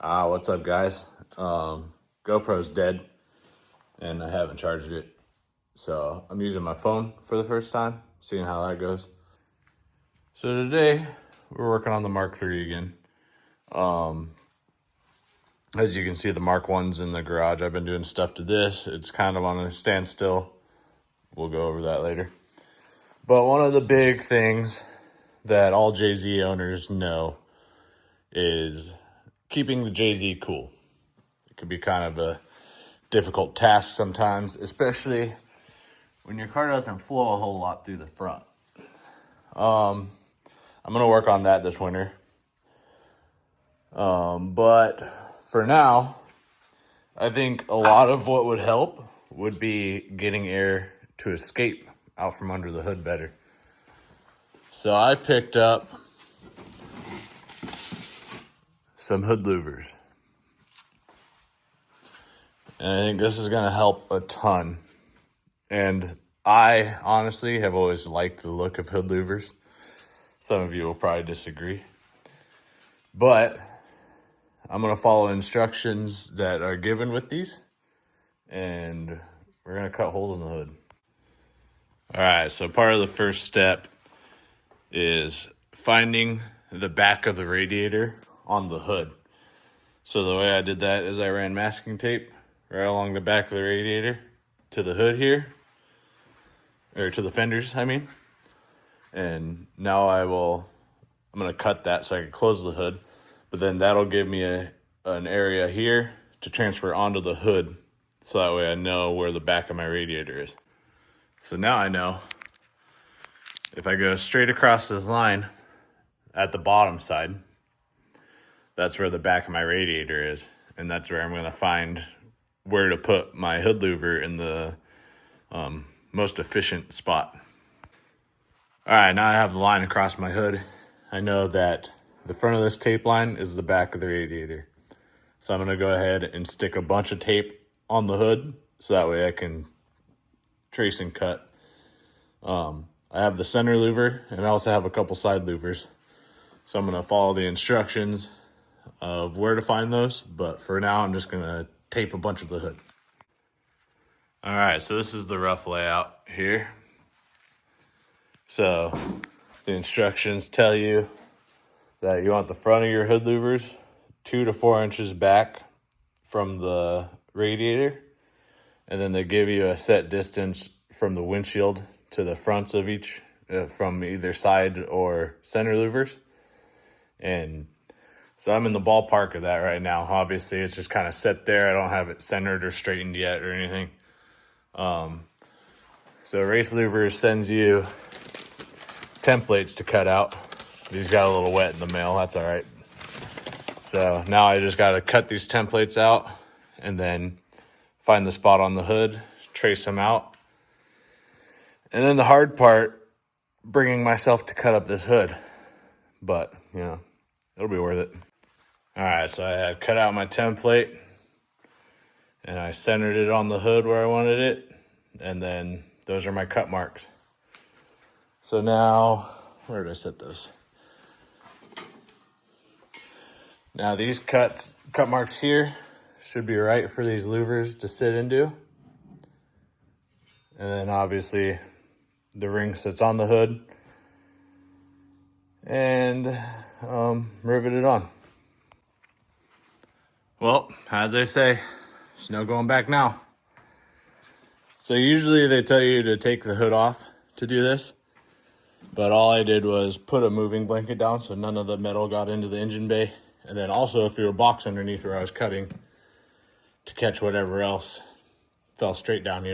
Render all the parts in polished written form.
What's up, guys? GoPro's dead, and I haven't charged it. So I'm using my phone for the first time, seeing how that goes. So today, we're working on the Mark III again. As you can see, the Mark I's in the garage. I've been doing stuff to this. It's kind of on a standstill. We'll go over that later. But one of the big things that all JZ owners know is keeping the JZ cool. It could be kind of a difficult task sometimes, especially when your car doesn't flow a whole lot through the front. I'm going to work on that this winter. But for now, I think a lot of what would help would be getting air to escape out from under the hood better. So I picked up some hood louvers. And I think this is going to help a ton. And I honestly have always liked the look of hood louvers. Some of you will probably disagree. But I'm going to follow instructions that are given with these. And we're going to cut holes in the hood. All right, so part of the first step is finding the back of the radiator on the hood. So the way I did that is I ran masking tape right along the back of the radiator to the hood here, or to the fenders, I mean. And now I'm going to cut that so I can close the hood, but then that'll give me an area here to transfer onto the hood, so that way I know where the back of my radiator is. So now I know if I go straight across this line at the bottom side, that's where the back of my radiator is, and that's where I'm going to find where to put my hood louver in the most efficient spot. All right, now I have the line across my hood. I know that the front of this tape line is the back of the radiator. So I'm going to go ahead and stick a bunch of tape on the hood so that way I can trace and cut. I have the center louver, and I also have a couple side louvers. So I'm going to follow the instructions of where to find those, but for now I'm just going to tape a bunch of the hood. All right, so this is the rough layout here. So the instructions tell you that you want the front of your hood louvers 2 to 4 inches back from the radiator, and then they give you a set distance from the windshield to the fronts of each, from either side or center louvers. And so I'm in the ballpark of that right now. Obviously, it's just kind of set there. I don't have it centered or straightened yet or anything. So Race Louvers sends you templates to cut out. These got a little wet in the mail. That's all right. So now I just got to cut these templates out and then find the spot on the hood, trace them out. And then the hard part, bringing myself to cut up this hood. But, it'll be worth it. All right, so I had cut out my template and I centered it on the hood where I wanted it. And then those are my cut marks. So now, where did I set those? Now these cut marks here should be right for these louvers to sit into. And then obviously the ring sits on the hood. And rivet it on. Well, as they say, there's no going back now. So usually they tell you to take the hood off to do this. But all I did was put a moving blanket down so none of the metal got into the engine bay. And then also threw a box underneath where I was cutting to catch whatever else fell straight down,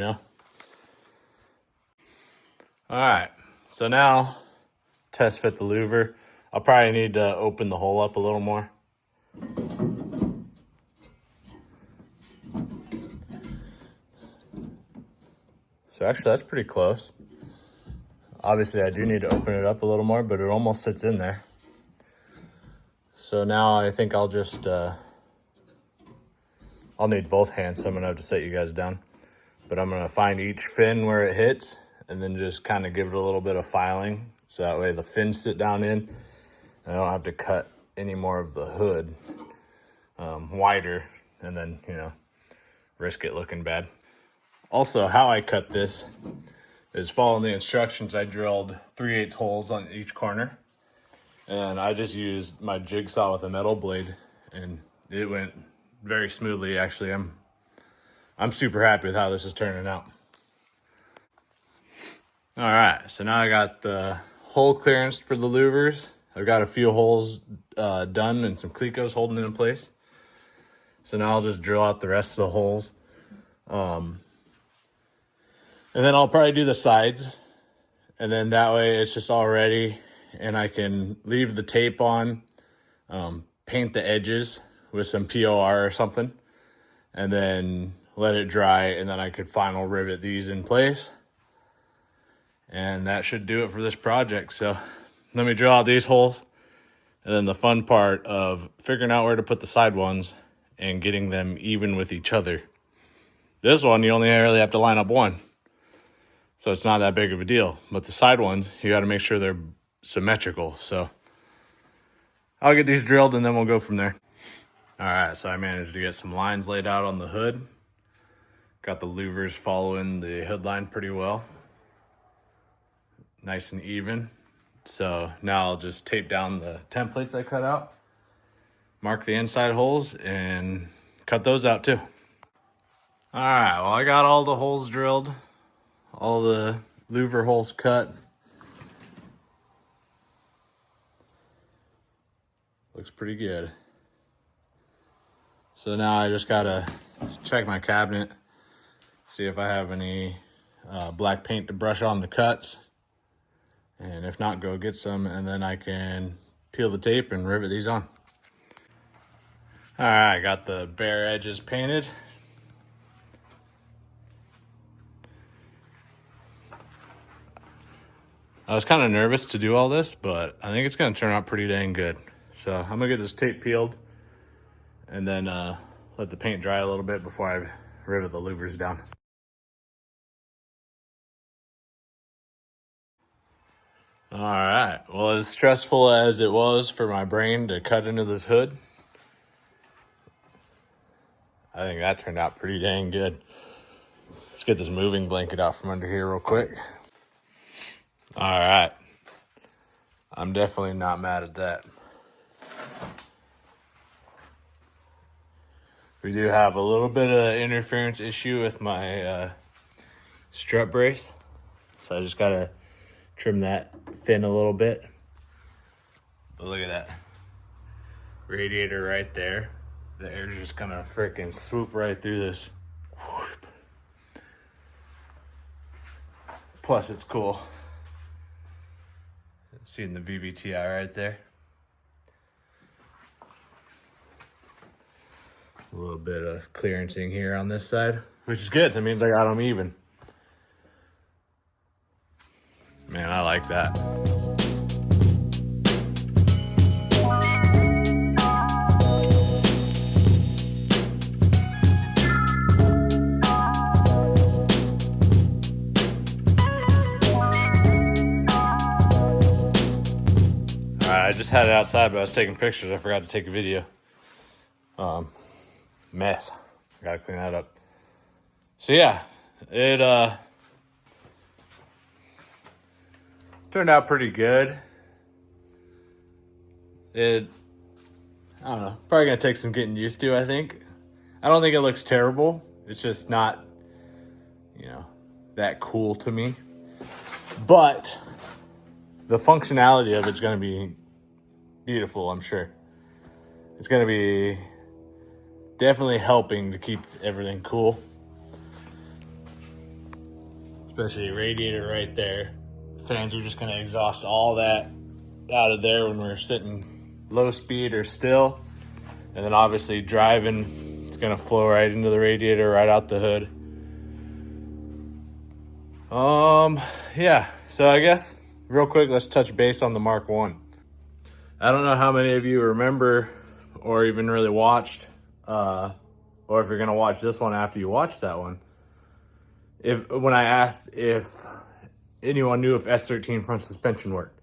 All right, so now test fit the louver. I'll probably need to open the hole up a little more. So actually that's pretty close. Obviously I do need to open it up a little more, but it almost sits in there. So now I think I'll just, I'll need both hands, so I'm gonna have to set you guys down. But I'm gonna find each fin where it hits and then just kind of give it a little bit of filing. So that way the fins sit down in and I don't have to cut any more of the hood. wider, and then, risk it looking bad. Also, how I cut this is following the instructions. I drilled 3/8 holes on each corner, and I just used my jigsaw with a metal blade, and it went very smoothly. Actually, I'm super happy with how this is turning out. All right, so now I got the hole clearance for the louvers. I've got a few holes done and some clecos holding it in place. So now I'll just drill out the rest of the holes. And then I'll probably do the sides. And then that way it's just all ready. And I can leave the tape on, paint the edges with some POR or something. And then let it dry. And then I could final rivet these in place. And that should do it for this project. So let me drill out these holes. And then the fun part of figuring out where to put the side ones and getting them even with each other. This one, you only really have to line up one. So it's not that big of a deal. But the side ones, you got to make sure they're symmetrical. So I'll get these drilled and then we'll go from there. All right, so I managed to get some lines laid out on the hood. Got the louvers following the hood line pretty well. Nice and even. So now I'll just tape down the templates I cut out, mark the inside holes, and cut those out too. All right, well, I got all the holes drilled, all the louver holes cut. Looks pretty good. So now I just gotta check my cabinet, see if I have any black paint to brush on the cuts. And if not, go get some, and then I can peel the tape and rivet these on. All right, I got the bare edges painted. I was kind of nervous to do all this, but I think it's gonna turn out pretty dang good. So I'm gonna get this tape peeled and then let the paint dry a little bit before I rivet the louvers down. All right, well, as stressful as it was for my brain to cut into this hood, I think that turned out pretty dang good. Let's get this moving blanket out from under here real quick. All right, I'm definitely not mad at that. We do have a little bit of interference issue with my strut brace, so I just gotta trim that fin a little bit. But look at that radiator right there. The air's just gonna freaking swoop right through this. Whoop. Plus, it's cool. Seeing the VVTI right there. A little bit of clearancing here on this side, which is good. That means I got them even. Man, I like that. I just had it outside, but I was taking pictures. I forgot to take a video. Mess. Gotta clean that up. So yeah, it turned out pretty good. I don't know, probably gonna take some getting used to, I think. I don't think it looks terrible. It's just not, that cool to me. But the functionality of it's gonna be beautiful, I'm sure. It's gonna be definitely helping to keep everything cool. Especially radiator right there. Fans are just gonna exhaust all that out of there when we're sitting low speed or still. And then obviously driving, it's gonna flow right into the radiator, right out the hood. Yeah, so I guess real quick, let's touch base on the Mark I. I don't know how many of you remember or even really watched, or if you're gonna watch this one after you watch that one. When I asked if anyone knew if S13 front suspension worked,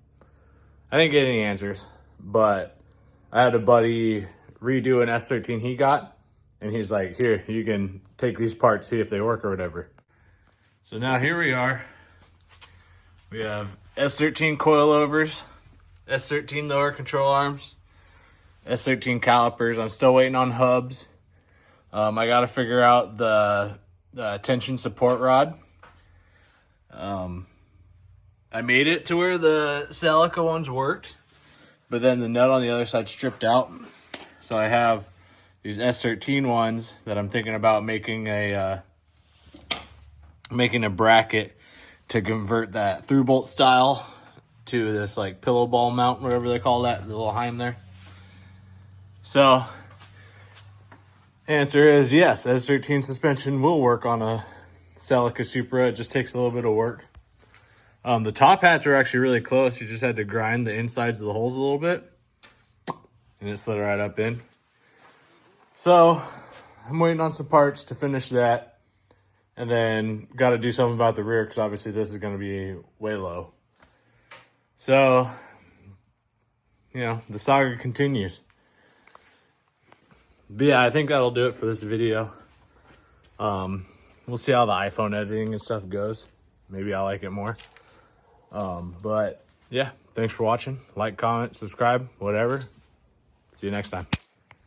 I didn't get any answers, but I had a buddy redo an S13 he got. And he's like, here, you can take these parts, see if they work or whatever. So now here we are. We have S13 coilovers, S13 lower control arms, S13 calipers. I'm still waiting on hubs. I got to figure out the tension support rod. I made it to where the Celica ones worked, but then the nut on the other side stripped out. So I have these S13 ones that I'm thinking about making a bracket to convert that through bolt style to this like pillow ball mount, whatever they call that, the little Heim there. So answer is yes, S13 suspension will work on a Celica Supra. It just takes a little bit of work. The top hats are actually really close. You just had to grind the insides of the holes a little bit, and it slid right up in. So I'm waiting on some parts to finish that, and then got to do something about the rear because obviously this is going to be way low. So, you know, the saga continues. But yeah, I think that'll do it for this video. We'll see how the iPhone editing and stuff goes. Maybe I like it more. But yeah, thanks for watching. Like, comment, subscribe, whatever. See you next time.